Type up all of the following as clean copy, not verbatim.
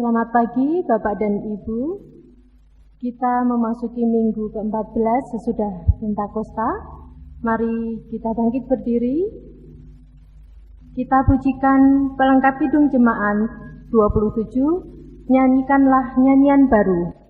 Selamat pagi Bapak dan Ibu. Kita memasuki minggu ke-14 sesudah Pentakosta. Mari kita bangkit berdiri. Kita pujikan pelengkap Kidung Jemaat 27, nyanyikanlah nyanyian baru.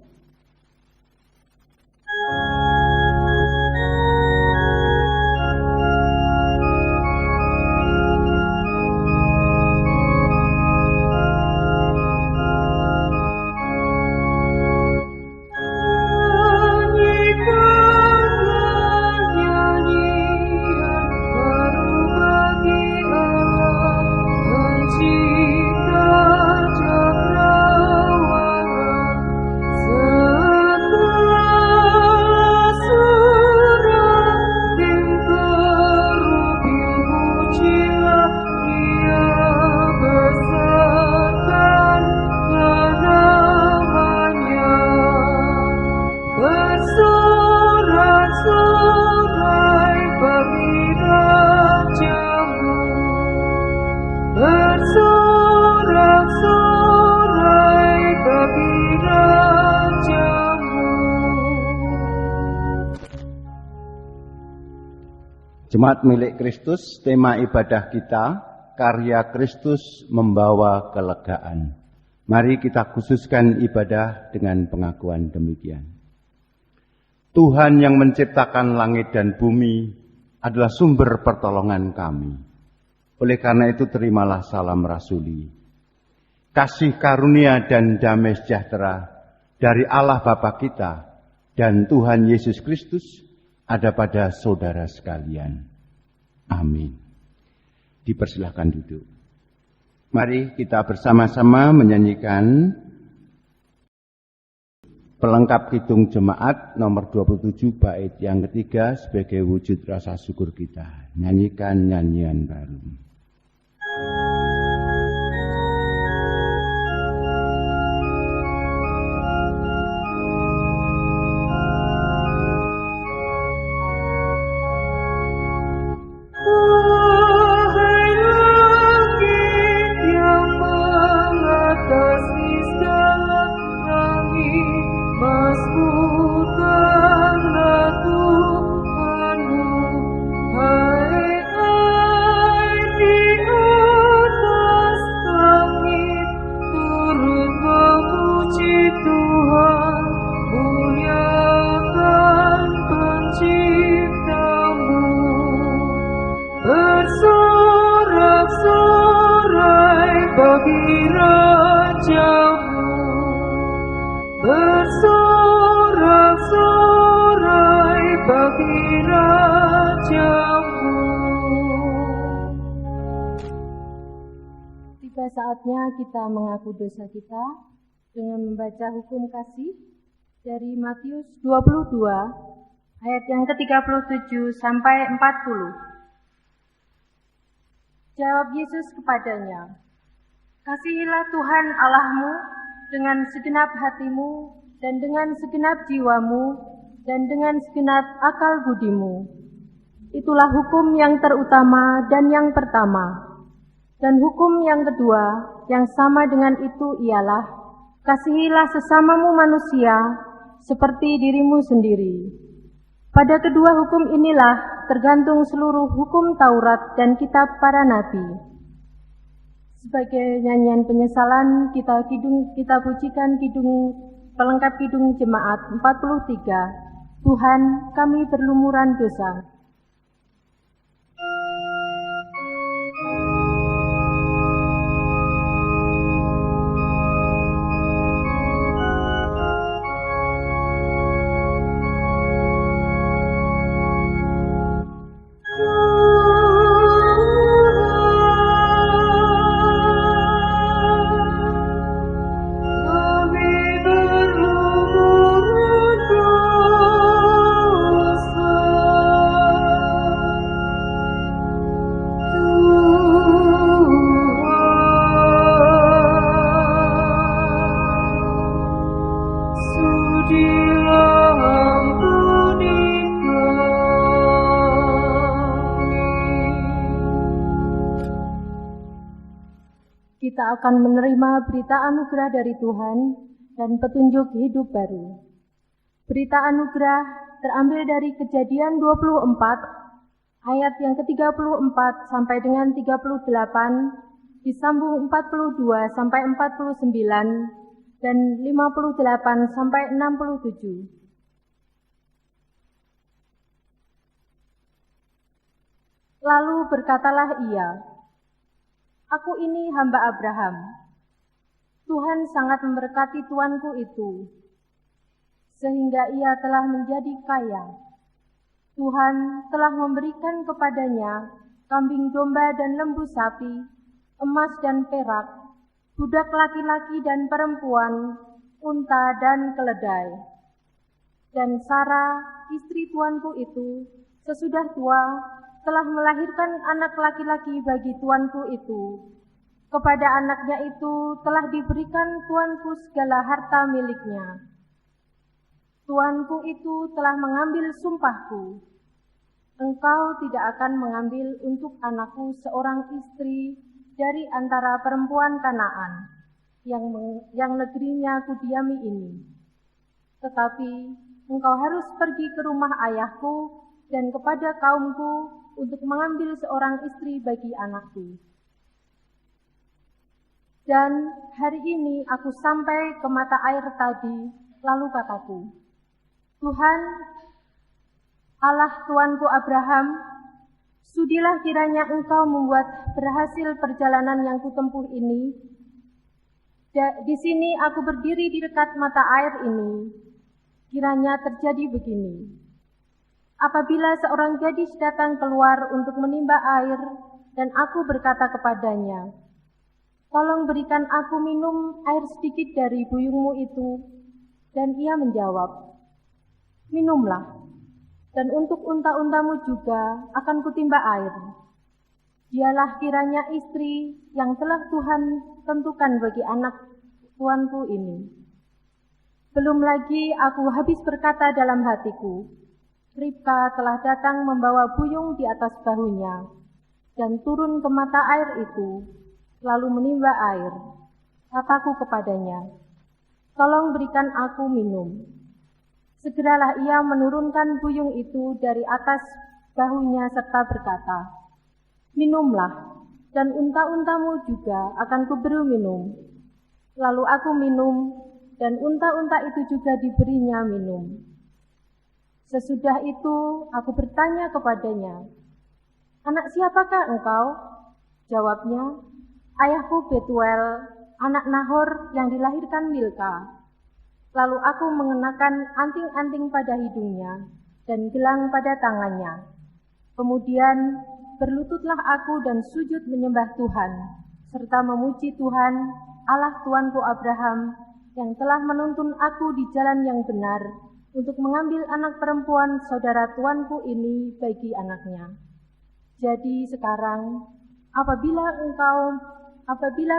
Jemaat milik Kristus, tema ibadah kita, karya Kristus membawa kelegaan. Mari kita khususkan ibadah dengan pengakuan demikian. Tuhan yang menciptakan langit dan bumi adalah sumber pertolongan kami. Oleh karena itu terimalah salam rasuli. Kasih karunia dan damai sejahtera dari Allah Bapa kita dan Tuhan Yesus Kristus ada pada saudara sekalian. Amin. Dipersilahkan duduk. Mari kita bersama-sama menyanyikan pelengkap Kidung Jemaat nomor 27 bait yang ketiga sebagai wujud rasa syukur kita. Nyanyikan nyanyian baru. Tiba saatnya kita mengaku dosa kita dengan membaca hukum kasih dari Matius 22 ayat yang ke-37 sampai 40. Jawab Yesus kepadanya, "Kasihilah Tuhan Allahmu dengan segenap hatimu dan dengan segenap jiwamu dan dengan segenap akal budimu. Itulah hukum yang terutama dan yang pertama. Dan hukum yang kedua yang sama dengan itu ialah, kasihilah sesamamu manusia seperti dirimu sendiri. Pada kedua hukum inilah tergantung seluruh hukum Taurat dan kitab para nabi." Sebagai nyanyian penyesalan, kita pujikan pelengkap Kidung Jemaat 43, Tuhan kami berlumuran dosa. Dosa kita akan menerima berita anugerah dari Tuhan dan petunjuk hidup baru. Berita anugerah terambil dari Kejadian 24, ayat yang ke-34 sampai dengan 38, disambung 42 sampai 49, dan 58 sampai 67. Lalu berkatalah ia, "Aku ini hamba Abraham. Tuhan sangat memberkati tuanku itu, sehingga ia telah menjadi kaya. Tuhan telah memberikan kepadanya kambing domba dan lembu sapi, emas dan perak, budak laki-laki dan perempuan, unta dan keledai. Dan Sarah, istri tuanku itu, sesudah tua, telah melahirkan anak laki-laki bagi tuanku itu. Kepada anaknya itu telah diberikan tuanku segala harta miliknya. Tuanku itu telah mengambil sumpahku. Engkau tidak akan mengambil untuk anakku seorang istri dari antara perempuan Kanaan yang negerinya kudiami ini. Tetapi engkau harus pergi ke rumah ayahku dan kepada kaumku untuk mengambil seorang istri bagi anakku. Dan hari ini aku sampai ke mata air tadi, lalu kataku, Tuhan, Allah tuanku Abraham, sudilah kiranya engkau membuat berhasil perjalanan yang kutempuh ini. Di sini aku berdiri di dekat mata air ini, kiranya terjadi begini. Apabila seorang gadis datang keluar untuk menimba air, dan aku berkata kepadanya, tolong berikan aku minum air sedikit dari buyungmu itu, dan ia menjawab, minumlah, dan untuk unta-untamu juga akan kutimba air. Dialah kiranya istri yang telah Tuhan tentukan bagi anak tuanku ini. Belum lagi aku habis berkata dalam hatiku, Ribka telah datang membawa buyung di atas bahunya, dan turun ke mata air itu, lalu menimba air. Kataku kepadanya, tolong berikan aku minum. Segeralah ia menurunkan buyung itu dari atas bahunya serta berkata, minumlah, dan unta-untamu juga akan kuberi minum. Lalu aku minum, dan unta-unta itu juga diberinya minum. Sesudah itu aku bertanya kepadanya, anak siapakah engkau? Jawabnya, ayahku Betuel, anak Nahor yang dilahirkan Milka. Lalu aku mengenakan anting-anting pada hidungnya dan gelang pada tangannya. Kemudian berlututlah aku dan sujud menyembah Tuhan, serta memuji Tuhan, Allah tuanku Abraham, yang telah menuntun aku di jalan yang benar, untuk mengambil anak perempuan saudara tuanku ini bagi anaknya. Jadi sekarang, apabila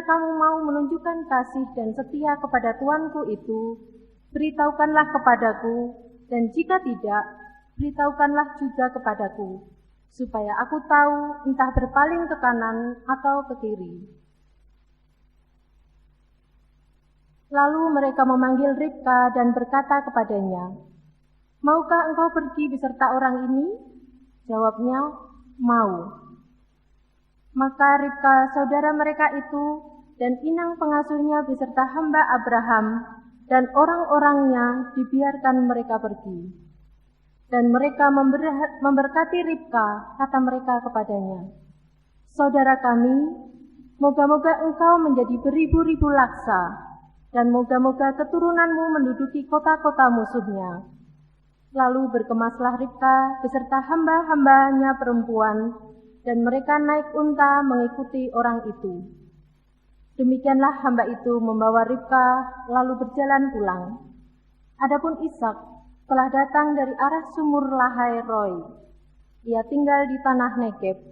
kamu mau menunjukkan kasih dan setia kepada tuanku itu, beritahukanlah kepadaku, dan jika tidak, beritahukanlah juga kepadaku, supaya aku tahu entah berpaling ke kanan atau ke kiri. Lalu mereka memanggil Ribka dan berkata kepadanya, maukah engkau pergi beserta orang ini? Jawabnya, mau. Maka Ribka saudara mereka itu dan inang pengasuhnya beserta hamba Abraham dan orang-orangnya dibiarkan mereka pergi. Dan mereka memberkati Ribka, kata mereka kepadanya, saudara kami, moga-moga engkau menjadi beribu-ribu laksa, dan moga-moga keturunanmu menduduki kota-kota musuhnya. Lalu berkemaslah Ribka beserta hamba-hambanya perempuan, dan mereka naik unta mengikuti orang itu. Demikianlah hamba itu membawa Ribka lalu berjalan pulang. Adapun Ishak telah datang dari arah sumur Lahai Roi. Ia tinggal di tanah Negeb.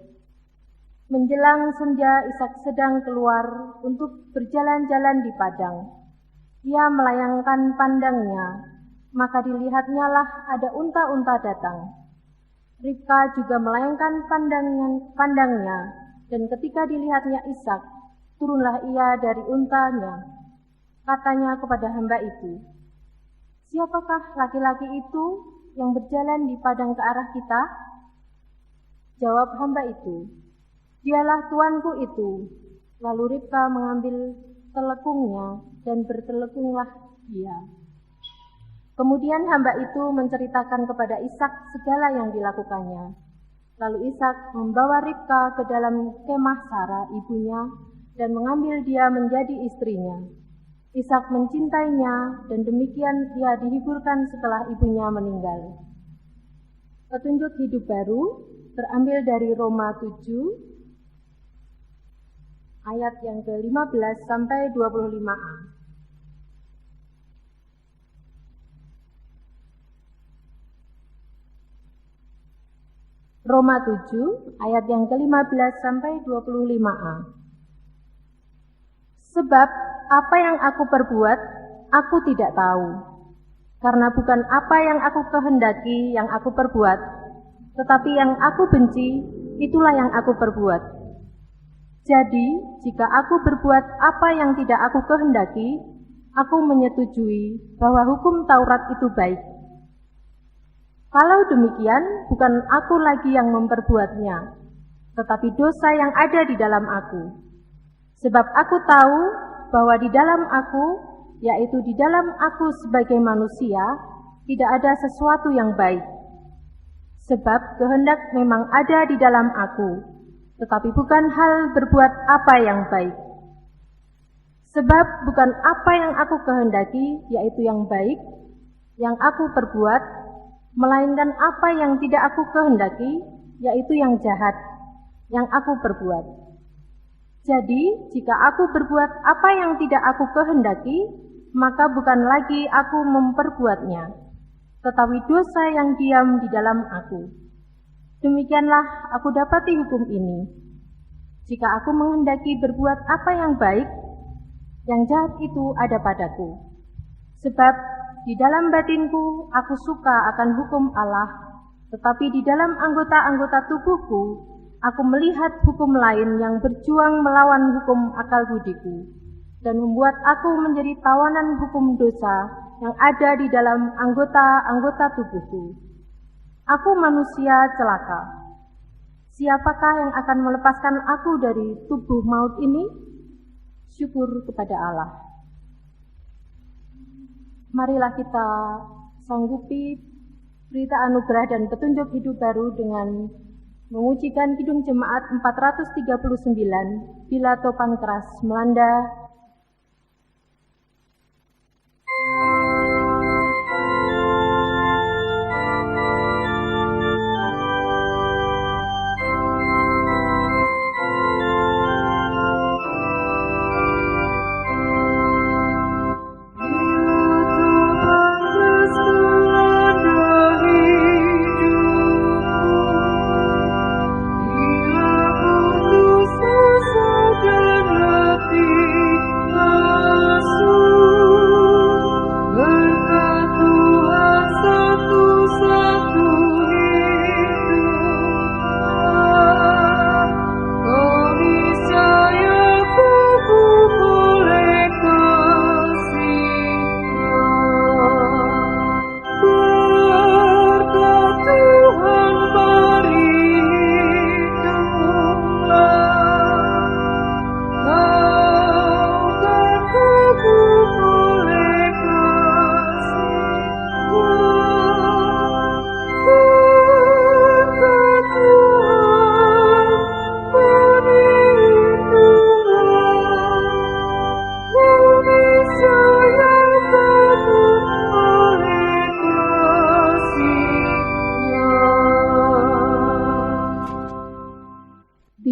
Menjelang senja Ishak sedang keluar untuk berjalan-jalan di padang. Ia melayangkan pandangnya, maka dilihatnyalah ada unta-unta datang. Ribka juga melayangkan pandangnya, dan ketika dilihatnya Ishak, turunlah ia dari untanya. Katanya kepada hamba itu, "Siapakah laki-laki itu yang berjalan di padang ke arah kita?" Jawab hamba itu, "Dialah tuanku itu." Lalu Ribka mengambil telekungnya dan bertelekunglah dia. Kemudian hamba itu menceritakan kepada Ishak segala yang dilakukannya. Lalu Ishak membawa Ribka ke dalam kemah Sara ibunya dan mengambil dia menjadi istrinya. Ishak mencintainya dan demikian ia dihiburkan setelah ibunya meninggal. Petunjuk hidup baru terambil dari Roma 7 ayat yang ke-15 sampai 25a. Roma 7 ayat yang ke-15 sampai 25a. Sebab apa yang aku perbuat, aku tidak tahu. Karena bukan apa yang aku kehendaki yang aku perbuat, tetapi yang aku benci, itulah yang aku perbuat. Jadi, jika aku berbuat apa yang tidak aku kehendaki, aku menyetujui bahwa hukum Taurat itu baik. Kalau demikian, bukan aku lagi yang memperbuatnya, tetapi dosa yang ada di dalam aku. Sebab aku tahu bahwa di dalam aku, yaitu di dalam aku sebagai manusia, tidak ada sesuatu yang baik. Sebab kehendak memang ada di dalam aku, tetapi bukan hal berbuat apa yang baik. Sebab bukan apa yang aku kehendaki, yaitu yang baik, yang aku perbuat, melainkan apa yang tidak aku kehendaki, yaitu yang jahat, yang aku perbuat. Jadi, jika aku berbuat apa yang tidak aku kehendaki, maka bukan lagi aku memperbuatnya, tetapi dosa yang diam di dalam aku. Demikianlah aku dapati hukum ini. Jika aku menghendaki berbuat apa yang baik, yang jahat itu ada padaku. Sebab di dalam batinku aku suka akan hukum Allah, tetapi di dalam anggota-anggota tubuhku aku melihat hukum lain yang berjuang melawan hukum akal budiku dan membuat aku menjadi tawanan hukum dosa yang ada di dalam anggota-anggota tubuhku. Aku manusia celaka. Siapakah yang akan melepaskan aku dari tubuh maut ini? Syukur kepada Allah. Marilah kita sanggupi berita anugerah dan petunjuk hidup baru dengan mengujikan Kidung Jemaat 439, Bila Topan Keras Melanda.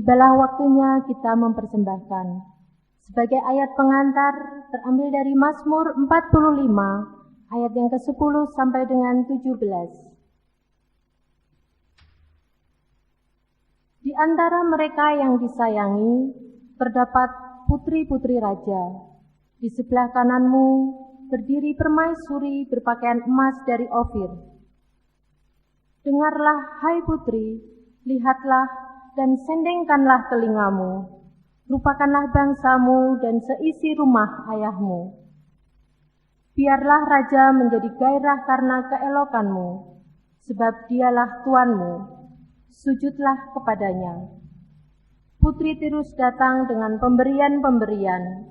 Tibalah waktunya kita mempersembahkan. Sebagai ayat pengantar terambil dari Mazmur 45 ayat yang ke-10 sampai dengan 17. Di antara mereka yang disayangi terdapat putri-putri raja. Di sebelah kananmu berdiri permaisuri berpakaian emas dari Ofir. Dengarlah, hai putri, lihatlah dan sendengkanlah telingamu. Lupakanlah bangsamu dan seisi rumah ayahmu. Biarlah raja menjadi gairah karena keelokanmu, sebab dialah Tuanmu. Sujudlah kepadanya. Putri Tirus datang dengan pemberian-pemberian.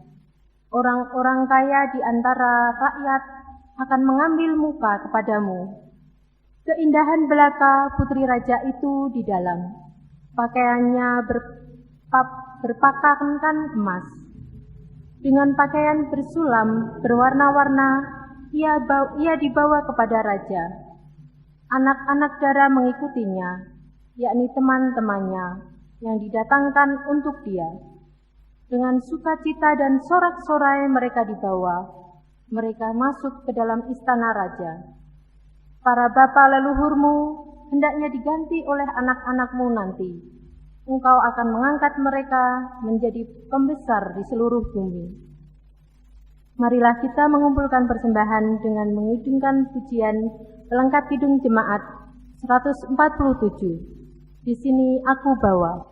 Orang-orang kaya di antara rakyat akan mengambil muka kepadamu. Keindahan belaka putri raja itu di dalam. Pakaiannya berpakaian emas. Dengan pakaian bersulam berwarna-warna, ia dibawa kepada raja. Anak-anak dara mengikutinya, yakni teman-temannya yang didatangkan untuk dia. Dengan sukacita dan sorak-sorai mereka dibawa. Mereka masuk ke dalam istana raja. Para bapa leluhurmu hendaknya diganti oleh anak-anakmu nanti. Engkau akan mengangkat mereka menjadi pembesar di seluruh bumi. Marilah kita mengumpulkan persembahan dengan mengidungkan pujian pelengkap kidung jemaat 147. Di sini aku bawa.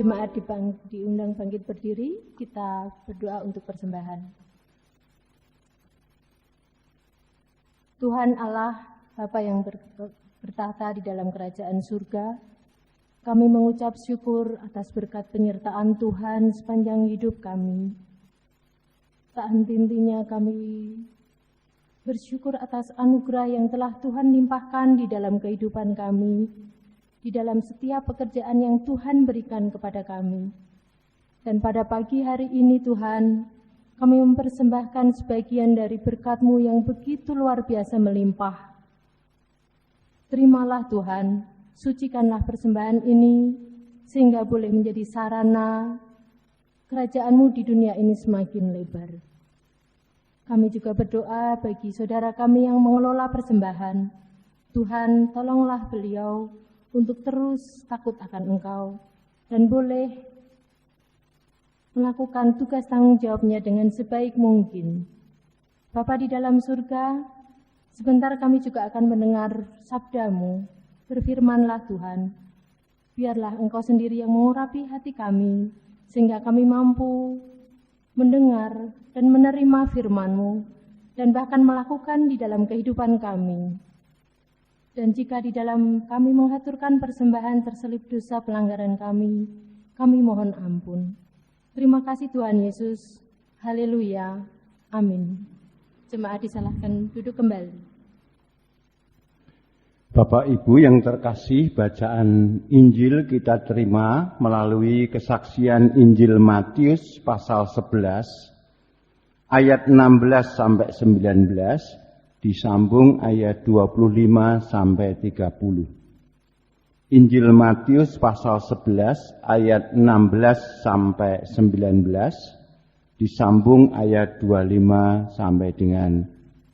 Jemaat diundang bangkit berdiri, kita berdoa untuk persembahan. Tuhan Allah, Bapa yang bertahta di dalam kerajaan surga, kami mengucap syukur atas berkat penyertaan Tuhan sepanjang hidup kami. Tak henti-hentinya kami bersyukur atas anugerah yang telah Tuhan limpahkan di dalam kehidupan kami, di dalam setiap pekerjaan yang Tuhan berikan kepada kami. Dan pada pagi hari ini Tuhan, kami mempersembahkan sebagian dari berkat-Mu yang begitu luar biasa melimpah. Terimalah Tuhan, sucikanlah persembahan ini, sehingga boleh menjadi sarana kerajaan-Mu di dunia ini semakin lebar. Kami juga berdoa bagi saudara kami yang mengelola persembahan. Tuhan, tolonglah beliau untuk terus takut akan Engkau dan boleh melakukan tugas tanggung jawabnya dengan sebaik mungkin. Bapa di dalam surga, sebentar kami juga akan mendengar sabda-Mu. Berfirmanlah Tuhan, biarlah Engkau sendiri yang mengurapi hati kami, sehingga kami mampu mendengar dan menerima firman-Mu, dan bahkan melakukan di dalam kehidupan kami. Dan jika di dalam kami mengaturkan persembahan terselip dosa pelanggaran kami mohon ampun. Terima kasih Tuhan Yesus. Haleluya. Amin. Jemaat disilahkan duduk kembali. Bapak Ibu yang terkasih, bacaan Injil kita terima melalui kesaksian Injil Matius pasal 11 ayat 16 sampai 19. Disambung ayat 25 sampai 30. Injil Matius pasal 11 ayat 16 sampai 19, disambung ayat 25 sampai dengan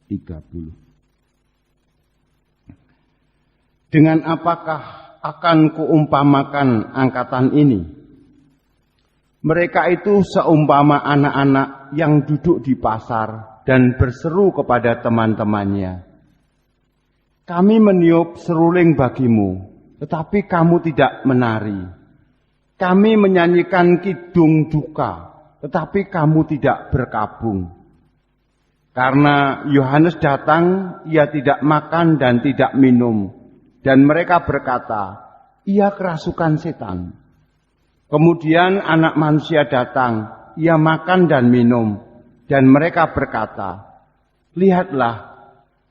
30. Dengan apakah akan kuumpamakan angkatan ini? Mereka itu seumpama anak-anak yang duduk di pasar dan berseru kepada teman-temannya, kami meniup seruling bagimu, tetapi kamu tidak menari. Kami menyanyikan kidung duka, tetapi kamu tidak berkabung. Karena Yohanes datang, ia tidak makan dan tidak minum. Dan mereka berkata, ia kerasukan setan. Kemudian anak manusia datang, ia makan dan minum. Dan mereka berkata, "Lihatlah,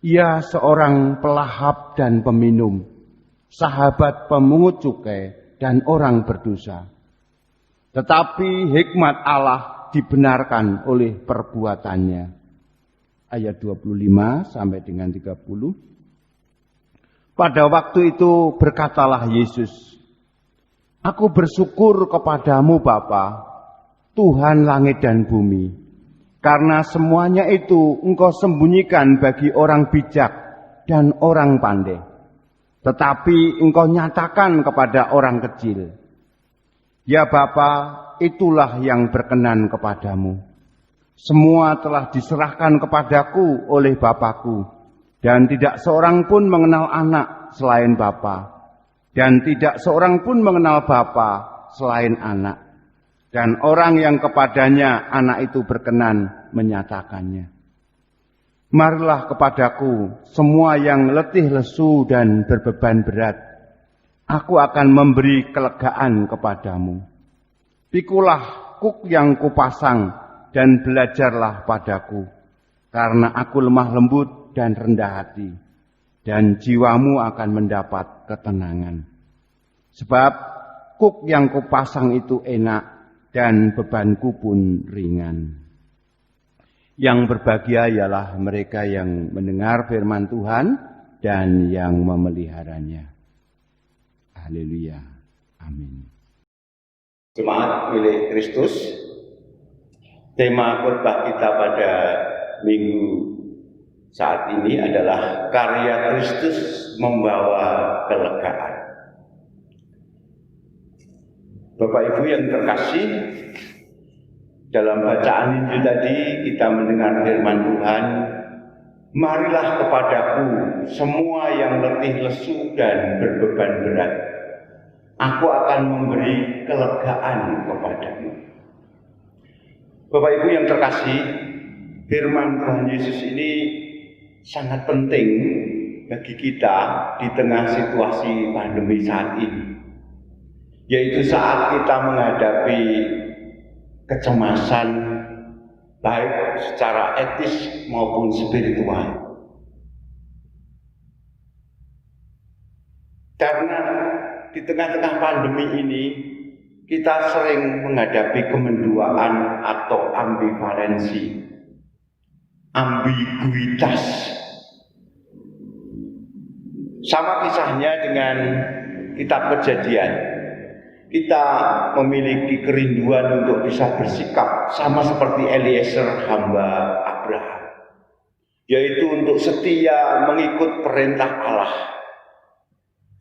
ia seorang pelahap dan peminum, sahabat pemungut cukai dan orang berdosa." Tetapi hikmat Allah dibenarkan oleh perbuatannya. Ayat 25 sampai dengan 30. Pada waktu itu berkatalah Yesus, "Aku bersyukur kepadamu Bapa, Tuhan langit dan bumi, karena semuanya itu Engkau sembunyikan bagi orang bijak dan orang pandai, tetapi Engkau nyatakan kepada orang kecil. Ya Bapa, itulah yang berkenan kepadamu. Semua telah diserahkan kepadaku oleh Bapakku, dan tidak seorang pun mengenal anak selain Bapa, dan tidak seorang pun mengenal Bapa selain anak, dan orang yang kepadanya anak itu berkenan menyatakannya. Marilah kepadaku semua yang letih lesu dan berbeban berat, aku akan memberi kelegaan kepadamu. Pikulah kuk yang kupasang dan belajarlah padaku, karena aku lemah lembut dan rendah hati, dan jiwamu akan mendapat ketenangan. Sebab kuk yang kupasang itu enak, dan bebanku pun ringan." Yang berbahagia ialah mereka yang mendengar firman Tuhan dan yang memeliharanya. Haleluya. Amin. Jemaat milik Kristus, tema khotbah kita pada minggu saat ini adalah karya Kristus membawa kelegaan. Bapak Ibu yang terkasih, dalam bacaan Injil tadi kita mendengar firman Tuhan, "Marilah kepadaku semua yang letih lesu dan berbeban berat, aku akan memberi kelegaan kepadamu." Bapak Ibu yang terkasih, firman Tuhan Yesus ini sangat penting bagi kita di tengah situasi pandemi saat ini, yaitu saat kita menghadapi kecemasan baik secara etis maupun spiritual. Karena di tengah-tengah pandemi ini kita sering menghadapi kemenduaan atau ambivalensi, ambiguitas. Sama kisahnya dengan kitab Kejadian. Kita memiliki kerinduan untuk bisa bersikap sama seperti Eliezer hamba Abraham, yaitu untuk setia mengikut perintah Allah.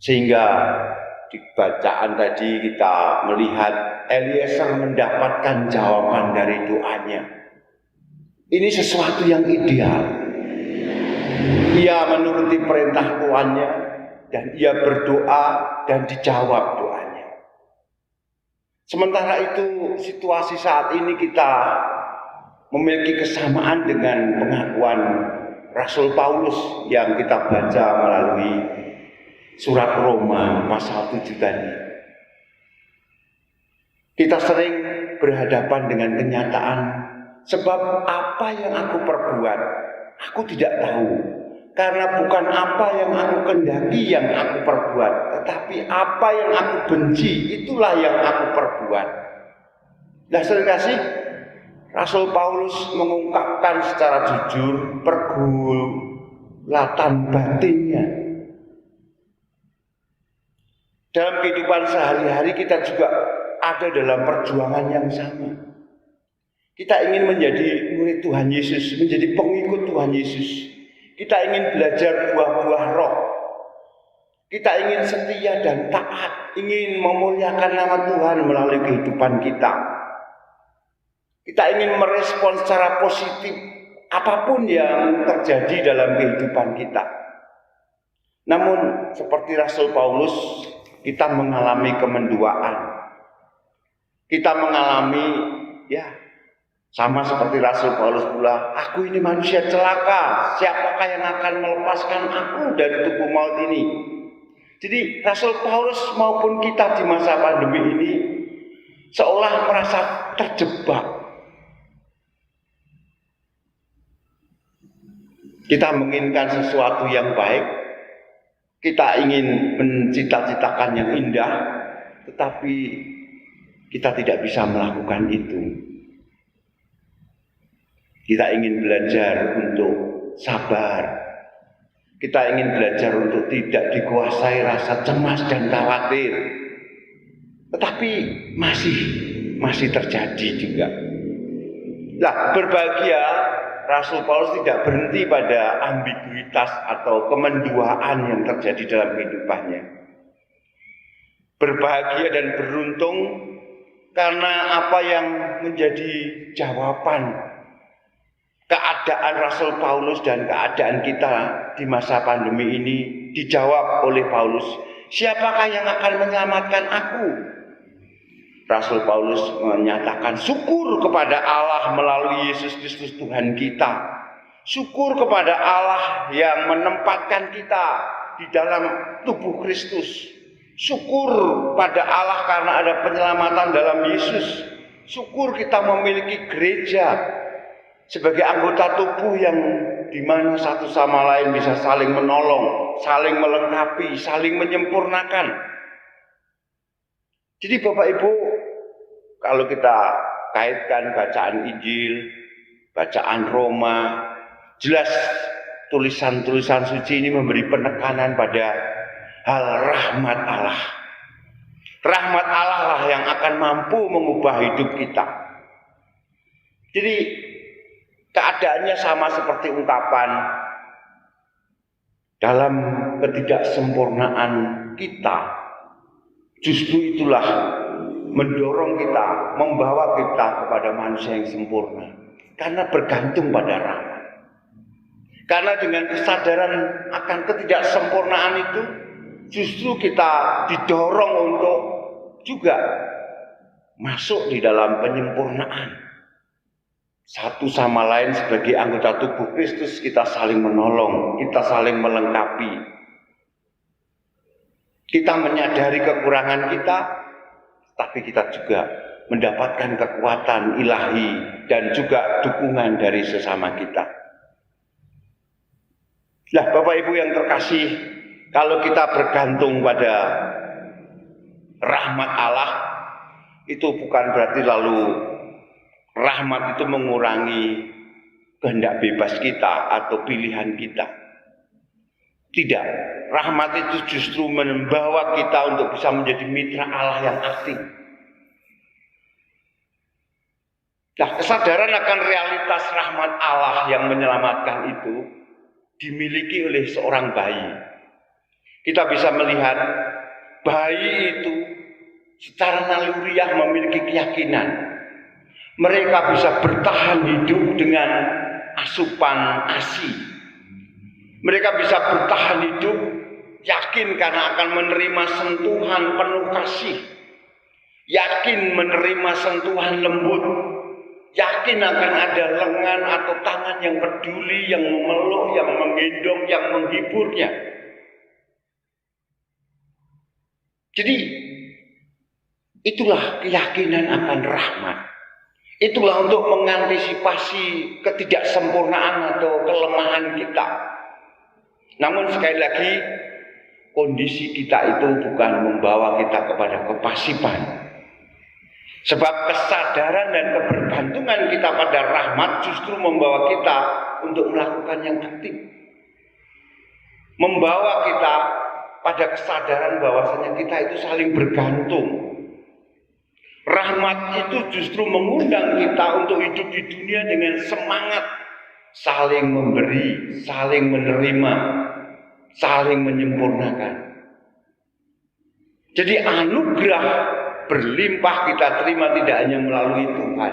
Sehingga di bacaan tadi kita melihat Eliezer mendapatkan jawaban dari doanya. Ini sesuatu yang ideal. Ia menuruti perintah tuannya dan ia berdoa dan dijawab doanya. Sementara itu situasi saat ini kita memiliki kesamaan dengan pengakuan Rasul Paulus yang kita baca melalui surat Roma pasal 7 tadi. Kita sering berhadapan dengan kenyataan, sebab apa yang aku perbuat, aku tidak tahu. Karena bukan apa yang aku kehendaki yang aku perbuat, tetapi apa yang aku benci, itulah yang aku perbuat. Nah, saudara kasih, Rasul Paulus mengungkapkan secara jujur pergulatan batinnya. Dalam kehidupan sehari-hari kita juga ada dalam perjuangan yang sama. Kita ingin menjadi murid Tuhan Yesus, menjadi pengikut Tuhan Yesus. Kita ingin belajar buah-buah roh. Kita ingin setia dan taat, ingin memuliakan nama Tuhan melalui kehidupan kita. Kita ingin merespon secara positif apapun yang terjadi dalam kehidupan kita. Namun seperti Rasul Paulus, kita mengalami kemenduaan. Kita mengalami sama seperti Rasul Paulus pula, "Aku ini manusia celaka, siapakah yang akan melepaskan aku dari tubuh maut ini?" Jadi Rasul Paulus maupun kita di masa pandemi ini seolah merasa terjebak. Kita menginginkan sesuatu yang baik, kita ingin mencita-citakan yang indah, tetapi kita tidak bisa melakukan itu. Kita ingin belajar untuk sabar. Kita ingin belajar untuk tidak dikuasai rasa cemas dan khawatir. Tetapi masih terjadi juga. Nah, berbahagia Rasul Paulus tidak berhenti pada ambiguitas atau kemenduaan yang terjadi dalam kehidupannya. Berbahagia dan beruntung karena apa yang menjadi jawaban keadaan Rasul Paulus dan keadaan kita di masa pandemi ini dijawab oleh Paulus. Siapakah yang akan menyelamatkan aku? Rasul Paulus menyatakan syukur kepada Allah melalui Yesus Kristus Tuhan kita. Syukur kepada Allah yang menempatkan kita di dalam tubuh Kristus. Syukur pada Allah karena ada penyelamatan dalam Yesus. Syukur kita memiliki gereja sebagai anggota tubuh yang di mana satu sama lain bisa saling menolong, saling melengkapi, saling menyempurnakan. Jadi Bapak Ibu, kalau kita kaitkan bacaan Injil, bacaan Roma, jelas tulisan-tulisan suci ini memberi penekanan pada hal rahmat Allah. Rahmat Allah lah yang akan mampu mengubah hidup kita. Jadi keadaannya sama seperti ungkapan dalam ketidaksempurnaan kita. Justru itulah mendorong kita, membawa kita kepada manusia yang sempurna. Karena bergantung pada rahmat. Karena dengan kesadaran akan ketidaksempurnaan itu, justru kita didorong untuk juga masuk di dalam penyempurnaan. Satu sama lain sebagai anggota tubuh Kristus kita saling menolong, kita saling melengkapi. Kita menyadari kekurangan kita, tapi kita juga mendapatkan kekuatan ilahi dan juga dukungan dari sesama kita. Nah, Bapak Ibu yang terkasih, kalau kita bergantung pada rahmat Allah, itu bukan berarti lalu rahmat itu mengurangi kehendak bebas kita atau pilihan kita. Tidak, rahmat itu justru membawa kita untuk bisa menjadi mitra Allah yang aktif. Nah, kesadaran akan realitas rahmat Allah yang menyelamatkan itu dimiliki oleh seorang bayi. Kita bisa melihat bayi itu secara naluriah memiliki keyakinan. Mereka bisa bertahan hidup dengan asupan ASI. Mereka bisa bertahan hidup yakin karena akan menerima sentuhan penuh kasih. Yakin menerima sentuhan lembut. Yakin akan ada lengan atau tangan yang peduli, yang memeluk, yang menggendong, yang menghiburnya. Jadi itulah keyakinan akan rahmat. Itulah untuk mengantisipasi ketidaksempurnaan atau kelemahan kita. Namun sekali lagi, kondisi kita itu bukan membawa kita kepada kepasivan. Sebab kesadaran dan kebergantungan kita pada rahmat justru membawa kita untuk melakukan yang aktif. Membawa kita pada kesadaran bahwasanya kita itu saling bergantung. Rahmat itu justru mengundang kita untuk hidup di dunia dengan semangat saling memberi, saling menerima, saling menyempurnakan. Jadi anugerah berlimpah kita terima tidak hanya melalui Tuhan,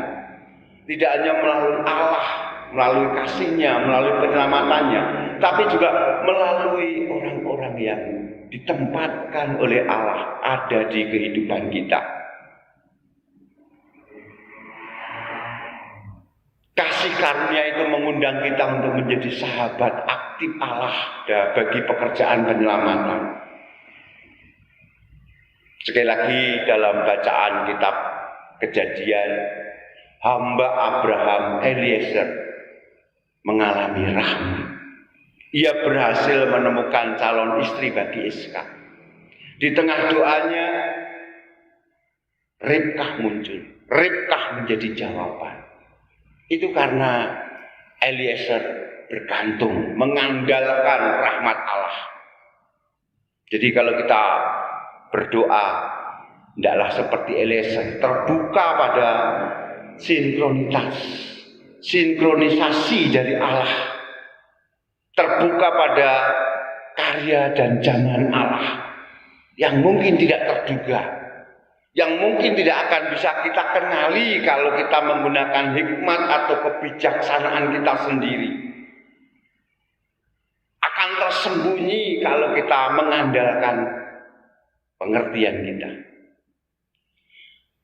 tidak hanya melalui Allah, melalui kasih-Nya, melalui penyelamatannya, tapi juga melalui orang-orang yang ditempatkan oleh Allah ada di kehidupan kita. Kasih karunia itu mengundang kita untuk menjadi sahabat aktif Allah bagi pekerjaan penyelamatan. Sekali lagi dalam bacaan kitab Kejadian, hamba Abraham Eliezer mengalami rahmat. ia berhasil menemukan calon istri bagi Iskak. Di tengah doanya, Ribkah muncul. Ribkah menjadi jawaban. Itu karena Eliezer bergantung, mengandalkan rahmat Allah. Jadi kalau kita berdoa, tidaklah seperti Eliezer, terbuka pada sinkronisasi dari Allah. Terbuka pada karya dan zaman Allah yang mungkin tidak terduga, yang mungkin tidak akan bisa kita kenali kalau kita menggunakan hikmat atau kebijaksanaan kita sendiri. Akan tersembunyi kalau kita mengandalkan pengertian kita.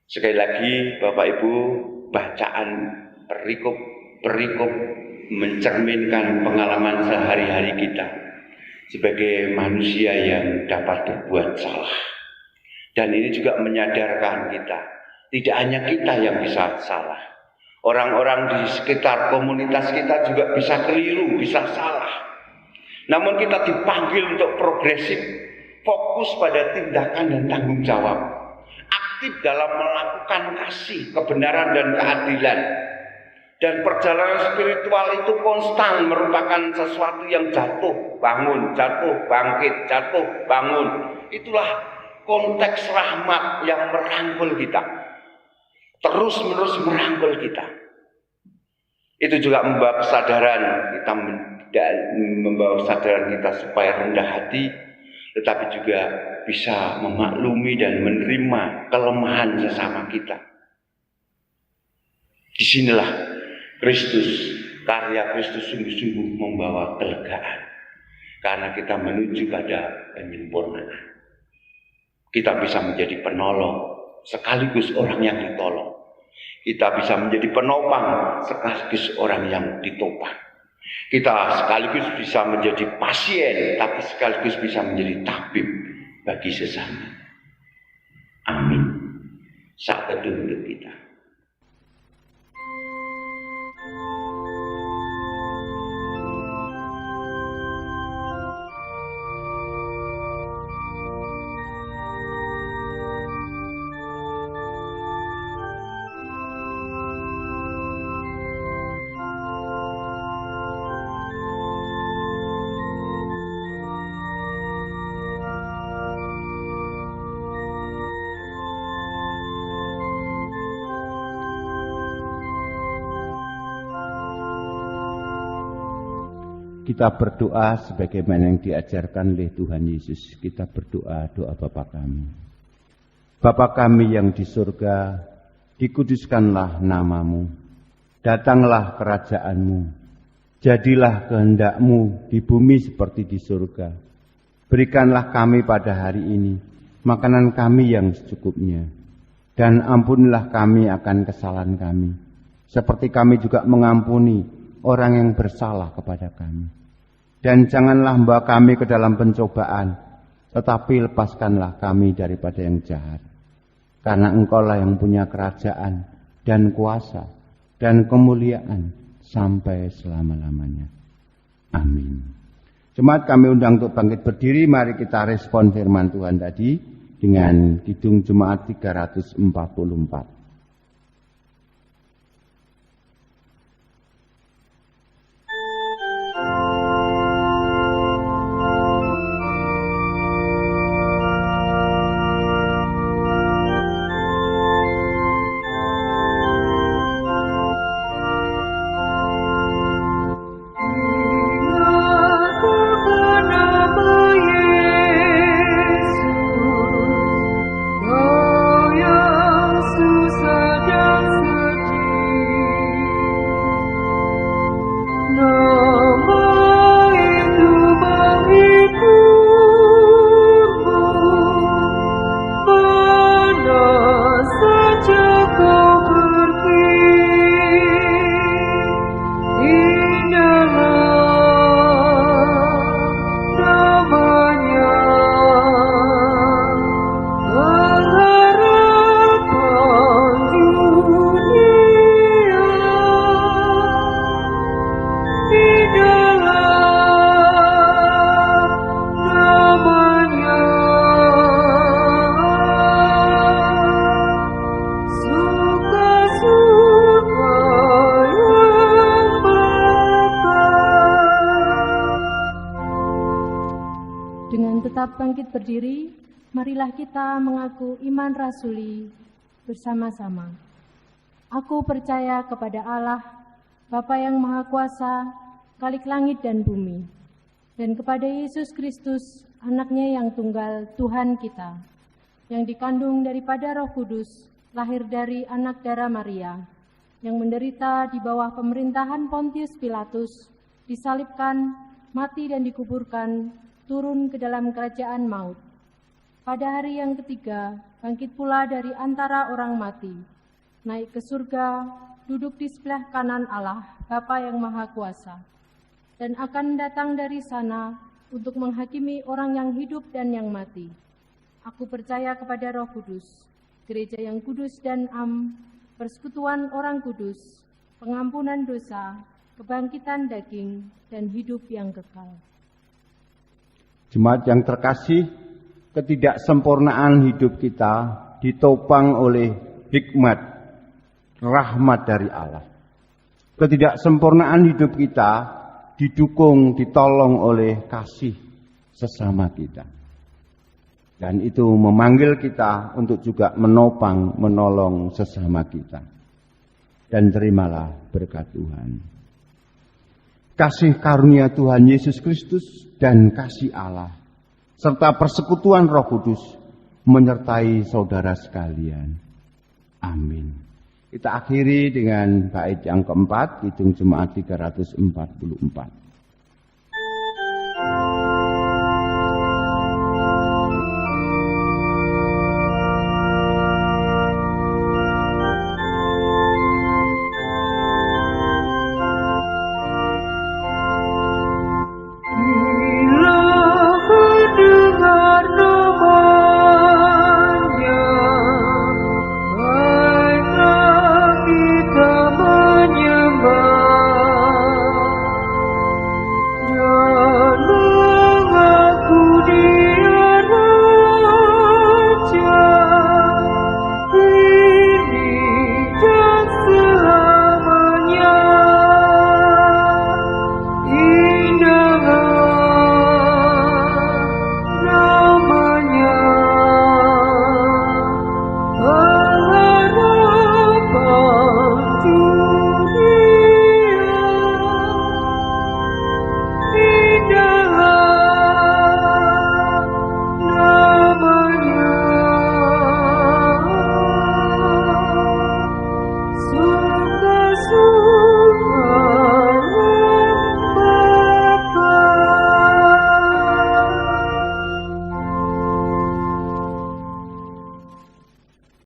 Sekali lagi Bapak Ibu, bacaan perikop mencerminkan pengalaman sehari-hari kita sebagai manusia yang dapat berbuat salah. Dan ini juga menyadarkan kita, tidak hanya kita yang bisa salah. Orang-orang di sekitar komunitas kita juga bisa keliru, bisa salah. Namun kita dipanggil untuk progresif, fokus pada tindakan dan tanggung jawab. Aktif dalam melakukan kasih, kebenaran dan keadilan. Dan perjalanan spiritual itu konstan, merupakan sesuatu yang jatuh, bangun, jatuh, bangkit, jatuh, bangun. Itulah konteks rahmat yang merangkul kita. Terus-menerus merangkul kita. Itu juga membawa kesadaran kita supaya rendah hati, tetapi juga bisa memaklumi dan menerima kelemahan sesama kita. Disinilah karya Kristus sungguh-sungguh membawa kelegaan. Karena kita menuju pada penyempurnaan. Kita bisa menjadi penolong, sekaligus orang yang ditolong. Kita bisa menjadi penopang, sekaligus orang yang ditopang. Kita sekaligus bisa menjadi pasien, tapi sekaligus bisa menjadi tabib bagi sesama. Amin. Saat teduh untuk kita. Kita berdoa sebagaimana yang diajarkan oleh Tuhan Yesus. Kita berdoa doa Bapa kami. Bapa kami yang di surga, dikuduskanlah namamu. Datanglah kerajaanmu. Jadilah kehendak-Mu di bumi seperti di surga. Berikanlah kami pada hari ini makanan kami yang secukupnya. Dan ampunilah kami akan kesalahan kami. Seperti kami juga mengampuni orang yang bersalah kepada kami. Dan janganlah membawa kami ke dalam pencobaan, tetapi lepaskanlah kami daripada yang jahat. Karena Engkaulah yang punya kerajaan dan kuasa dan kemuliaan sampai selama-lamanya. Amin. Jemaat kami undang untuk bangkit berdiri, mari kita respon firman Tuhan tadi dengan Kidung Jemaat 344. Yesus tetap bangkit berdiri, marilah kita mengaku iman rasuli bersama-sama. Aku percaya kepada Allah, Bapa yang Maha Kuasa, Khalik langit dan bumi, dan kepada Yesus Kristus, Anak-Nya yang tunggal, Tuhan kita, yang dikandung daripada Roh Kudus, lahir dari anak darah Maria, yang menderita di bawah pemerintahan Pontius Pilatus, disalibkan, mati dan dikuburkan, turun ke dalam kerajaan maut. Pada hari yang ketiga, bangkit pula dari antara orang mati, naik ke surga, duduk di sebelah kanan Allah, Bapa yang Maha Kuasa, dan akan datang dari sana untuk menghakimi orang yang hidup dan yang mati. Aku percaya kepada Roh Kudus, gereja yang kudus dan persekutuan orang kudus, pengampunan dosa, kebangkitan daging, dan hidup yang kekal. Jemaat yang terkasih, ketidaksempurnaan hidup kita ditopang oleh hikmat, rahmat dari Allah. Ketidaksempurnaan hidup kita didukung, ditolong oleh kasih sesama kita. Dan itu memanggil kita untuk juga menopang, menolong sesama kita. Dan terimalah berkat Tuhan. Kasih karunia Tuhan Yesus Kristus dan kasih Allah, serta persekutuan Roh Kudus, menyertai saudara sekalian. Amin. Kita akhiri dengan bait yang keempat, Kidung Jemaat 344.